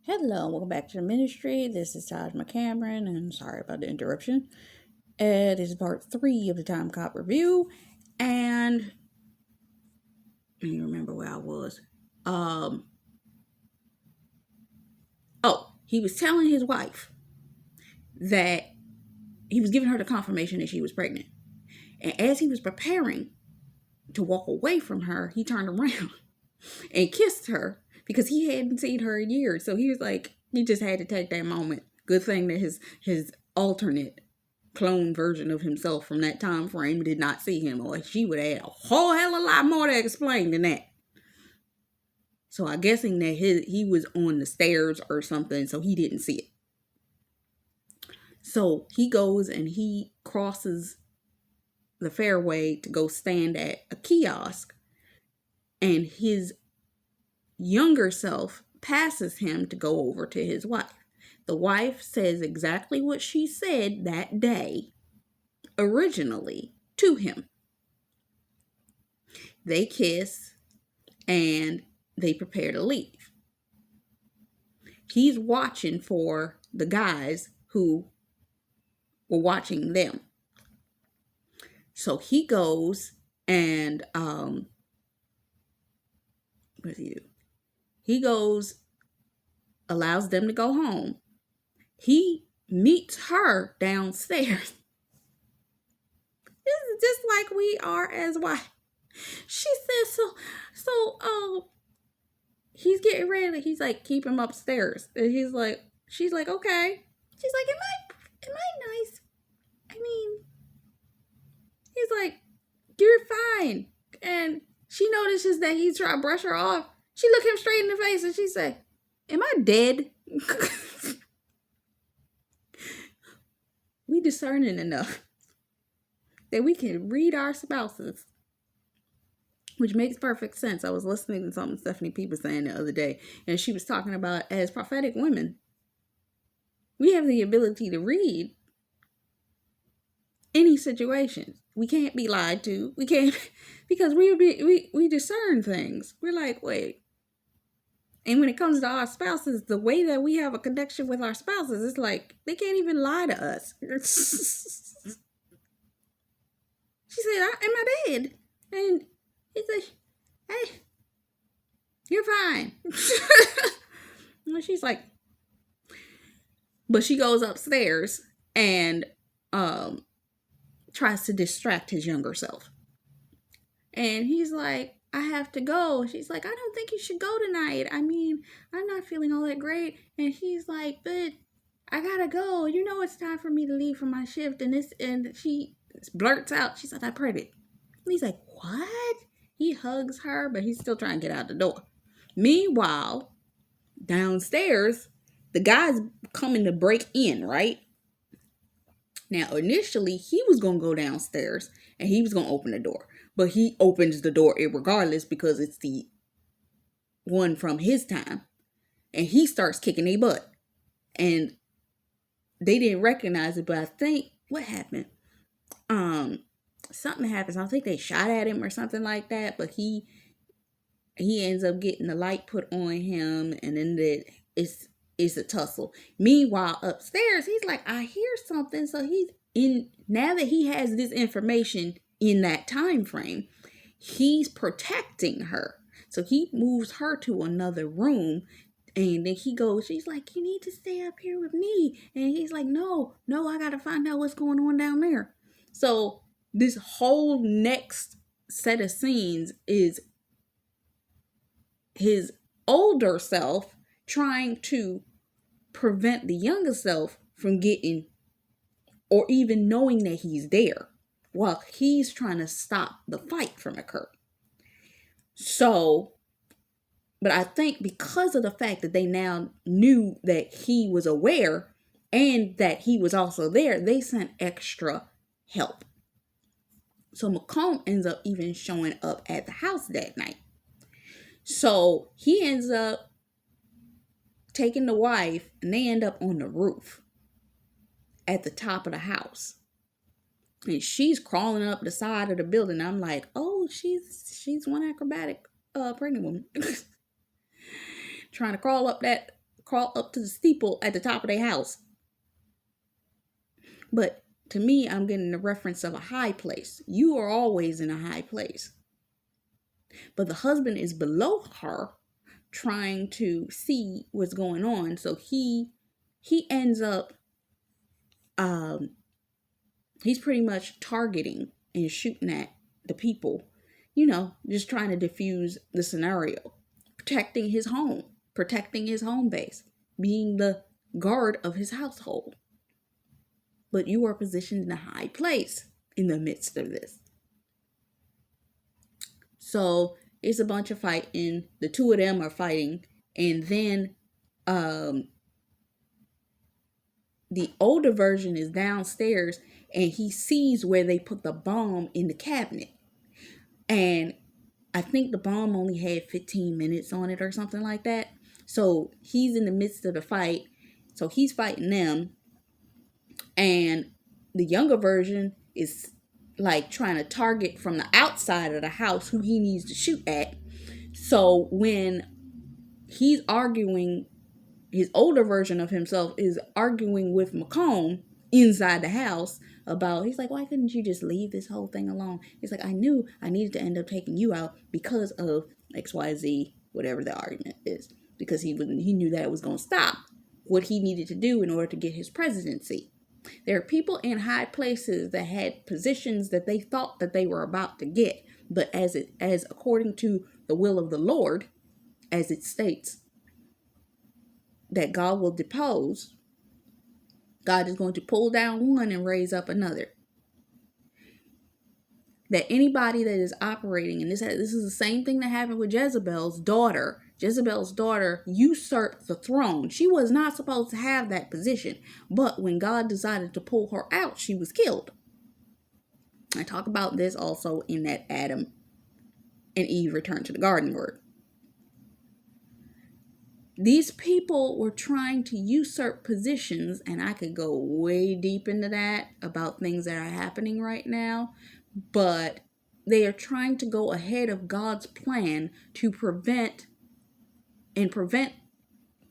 Hello, welcome back to the ministry. This is Taj McCameron, and sorry about the interruption. It is part 3 of the TimeCop review, and I don't remember where I was. He was telling his wife that he was giving her the confirmation that she was pregnant. And as he was preparing to walk away from her, he turned around and kissed her because he hadn't seen her in years. So he was like, he just had to take that moment. Good thing that his alternate clone version of himself from that time frame did not see him, or she would have had a whole hell of a lot more to explain than that. So I'm guessing that he was on the stairs or something, so he didn't see it. So he goes and he crosses the fairway to go stand at a kiosk, and his younger self passes him to go over to his wife. The wife says exactly what she said that day originally to him. They kiss and they prepare to leave. He's watching for the guys who were watching them. So he goes and what does he do? He goes, allows them to go home. He meets her downstairs. This is just like we are as wives. She says, he's getting ready. He's like, keep him upstairs. And she's like, okay. She's like, am I nice? I mean, he's like, you're fine. And she notices that he's trying to brush her off. She looked him straight in the face and she said, am I dead? We discerning enough that we can read our spouses, which makes perfect sense. I was listening to something Stephanie P was saying the other day, and she was talking about, as prophetic women, we have the ability to read any situation. We can't be lied to. We can't, because we discern things. We're like, wait. And when it comes to our spouses, the way that we have a connection with our spouses, it's like they can't even lie to us. She said, am I dead? And he's like, hey, you're fine. And she's like, but she goes upstairs and tries to distract his younger self. And he's like, I have to go. She's like, I don't think you should go tonight. I mean, I'm not feeling all that great. And he's like, but I gotta go. You know it's time for me to leave for my shift. And she blurts out, she's like, I pregnant. And he's like, what? He hugs her, but he's still trying to get out the door. Meanwhile, downstairs, the guy's coming to break in, right? Now, initially, he was going to go downstairs and he was going to open the door. But he opens the door regardless because it's the one from his time. And he starts kicking their butt. And they didn't recognize it, but I think, what happened? Something happens. I think they shot at him or something like that. But he ends up getting the light put on him. And then it's a tussle. Meanwhile, upstairs, he's like, I hear something. So he's in, now that he has this information in that time frame, he's protecting her. So he moves her to another room, and then she's like, you need to stay up here with me. And he's like, no, I gotta find out what's going on down there. So this whole next set of scenes is his older self trying to prevent the younger self from getting or even knowing that he's there, while he's trying to stop the fight from occurring. So, but I think because of the fact that they now knew that he was aware and that he was also there, they sent extra help. So McComb ends up even showing up at the house that night. So he ends up taking the wife, and they end up on the roof at the top of the house. And she's crawling up the side of the building. I'm like, oh, she's one acrobatic pregnant woman. Trying to crawl crawl up to the steeple at the top of their house. But to me, I'm getting the reference of a high place. You are always in a high place. But the husband is below her, trying to see what's going on. So he ends up he's pretty much targeting and shooting at the people, just trying to diffuse the scenario, protecting his home base, being the guard of his household. But you are positioned in a high place in the midst of this. So it's a bunch of fighting. The two of them are fighting. And then the older version is downstairs and he sees where they put the bomb in the cabinet. And I think the bomb only had 15 minutes on it or something like that. So he's in the midst of the fight. So he's fighting them. And the younger version is like trying to target from the outside of the house who he needs to shoot at. So when he's arguing, his older version of himself is arguing with Macomb inside the house about, he's like, why couldn't you just leave this whole thing alone? He's like, I knew I needed to end up taking you out because of XYZ, whatever the argument is. Because he knew that it was going to stop what he needed to do in order to get his presidency. There are people in high places that had positions that they thought that they were about to get, but as according to the will of the Lord, as it states, that God will depose, God is going to pull down one and raise up another. That anybody that is operating, and this is the same thing that happened with Jezebel's daughter. Jezebel's daughter usurped the throne. She was not supposed to have that position. But when God decided to pull her out, she was killed. I talk about this also in that Adam and Eve return to the garden word. These people were trying to usurp positions, and I could go way deep into that about things that are happening right now. But they are trying to go ahead of God's plan to prevent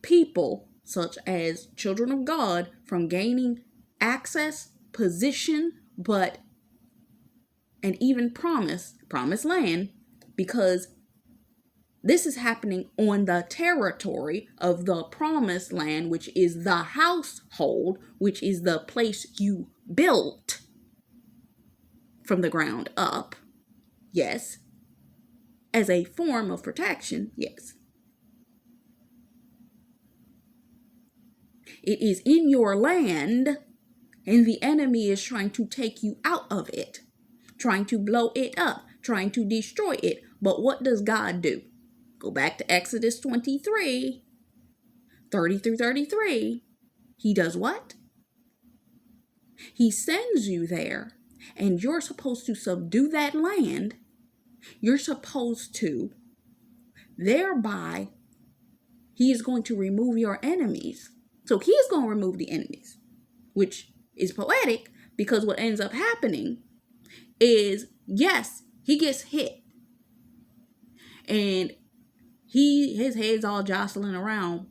people such as children of God from gaining access, position, and even promised land, because this is happening on the territory of the promised land, which is the household, which is the place you built from the ground up. Yes. As a form of protection. Yes. It is in your land, and the enemy is trying to take you out of it, trying to blow it up, trying to destroy it. But what does God do? Go back to Exodus 23, 30 through 33. He does what? He sends you there, and you're supposed to subdue that land. You're supposed to, thereby, he is going to remove your enemies. So he is going to remove the enemies, which is poetic, because what ends up happening is, yes, he gets hit. And his head's all jostling around.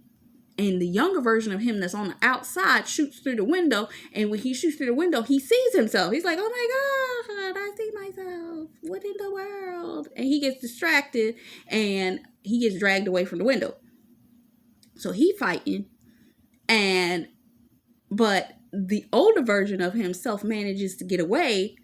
And the younger version of him that's on the outside shoots through the window. And when he shoots through the window, he sees himself. He's like, oh my God, I see myself. What in the world? And he gets distracted and he gets dragged away from the window. So he fighting. But the older version of himself manages to get away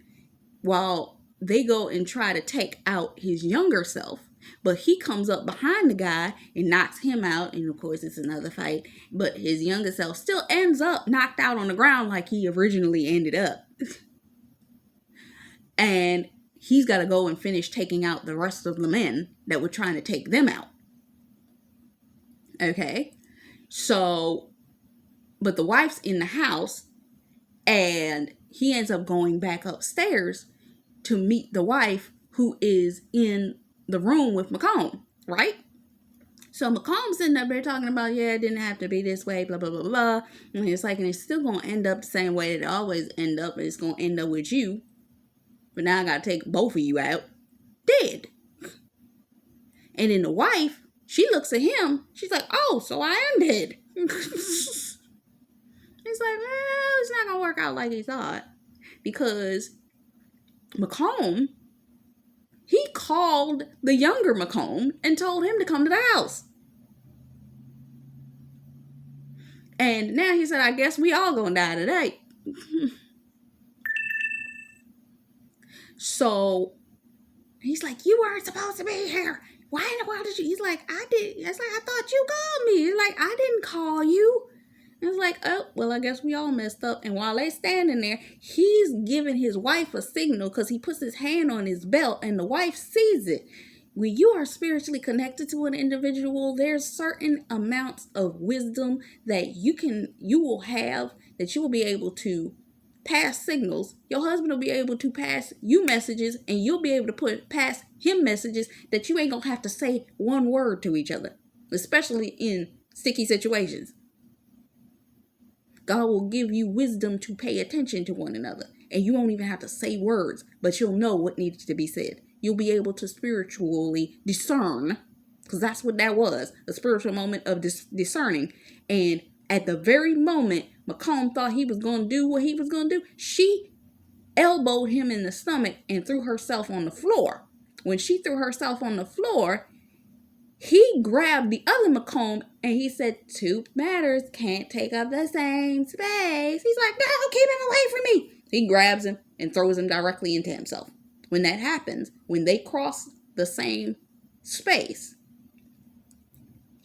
while they go and try to take out his younger self. But he comes up behind the guy and knocks him out. And of course, it's another fight. But his younger self still ends up knocked out on the ground like he originally ended up. And he's got to go and finish taking out the rest of the men that were trying to take them out. Okay. So, but the wife's in the house. And he ends up going back upstairs to meet the wife, who is in the room with Macomb, right? So Macomb's sitting up there talking about, yeah, it didn't have to be this way, blah, blah, blah, blah. And it's like, and it's still going to end up the same way that it always end up. It's going to end up with you. But now I got to take both of you out. Dead. And then the wife, she looks at him. She's like, oh, so I am dead. He's like, well, it's not going to work out like he thought. Because Macomb, he called the younger Macomb and told him to come to the house. And now he said, I guess we all gonna die today. So he's like, you weren't supposed to be here. Why in the world did you? He's like, I did. It's like, I thought you called me. He's like, I didn't call you. And it's like, oh, well, I guess we all messed up. And while they standing there, he's giving his wife a signal because he puts his hand on his belt and the wife sees it. When you are spiritually connected to an individual, there's certain amounts of wisdom that you will have, that you will be able to pass signals. Your husband will be able to pass you messages, and you'll be able to pass him messages that you ain't gonna have to say one word to each other, especially in sticky situations. God will give you wisdom to pay attention to one another, and you won't even have to say words, but you'll know what needs to be said. You'll be able to spiritually discern, because that's what that was, a spiritual moment of discerning. And at the very moment Macomb thought he was going to do what he was going to do, she elbowed him in the stomach and threw herself on the floor. When she threw herself on the floor, he grabbed the other Macomb and he said, two matters can't take up the same space. He's like, no, keep him away from me. He grabs him and throws him directly into himself. When that happens, when they cross the same space,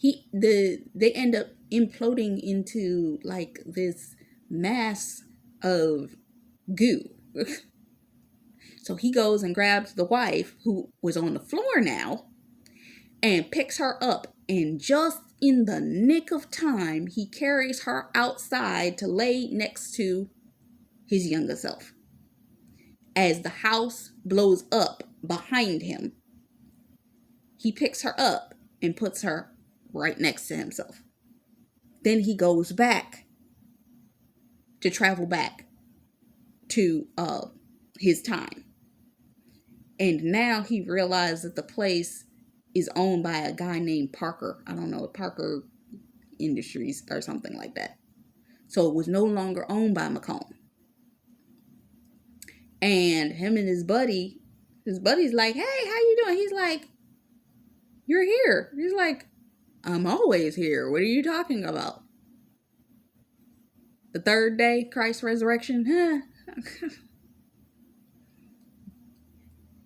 they end up imploding into like this mass of goo. So he goes and grabs the wife, who was on the floor now, and picks her up. And just in the nick of time, he carries her outside to lay next to his younger self. As the house blows up behind him, he picks her up and puts her right next to himself. Then he goes back to travel back to his time. And now he realized that the place is owned by a guy named Parker. I don't know, Parker Industries or something like that. So it was no longer owned by Macomb. And him and his buddy's like, hey, how you doing? He's like, you're here. He's like, I'm always here. What are you talking about? The third day, Christ's resurrection? Huh?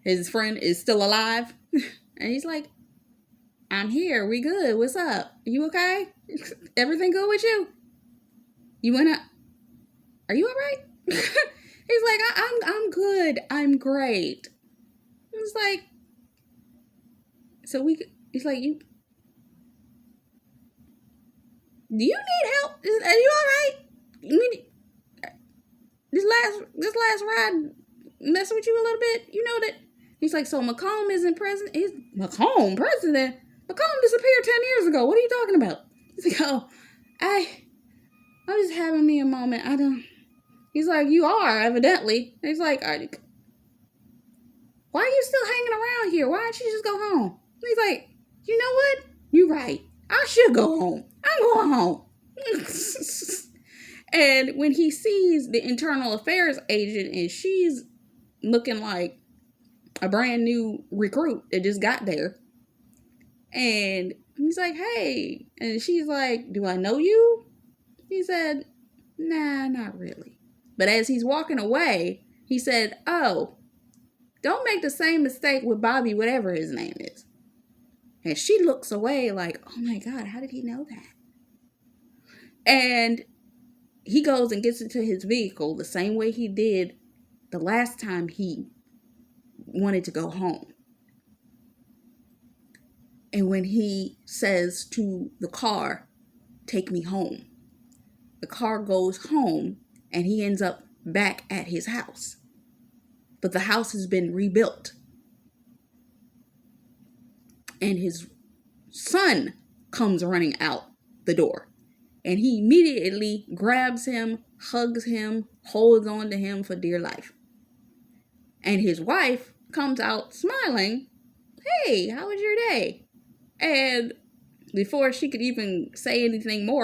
His friend is still alive. And he's like, I'm here. We good. What's up? You okay? Everything good with you? You went up? Are you all right? He's like, I'm good. I'm great. It's like, so he's like, do you need help? Are you all right? This last ride messing with you a little bit? You know that? He's like, so Macomb isn't president? He's Macomb president? Macomb disappeared 10 years ago. What are you talking about? He's like, oh, I'm just having me a moment. He's like, you are, evidently. He's like, why are you still hanging around here? Why don't you just go home? He's like, you know what? You're right. I should go home. I'm going home. And when he sees the internal affairs agent and she's looking like a brand new recruit that just got there, and he's like, hey, and she's like, do I know you? He said, nah, not really. But as he's walking away, he said, oh, don't make the same mistake with Bobby, whatever his name is. And she looks away like, oh my God, how did he know that? And he goes and gets into his vehicle the same way he did the last time he wanted to go home. And when he says to the car, take me home, the car goes home and he ends up back at his house. But the house has been rebuilt. And his son comes running out the door. And he immediately grabs him, hugs him, holds on to him for dear life. And his wife comes out smiling. Hey, how was your day? And before she could even say anything more,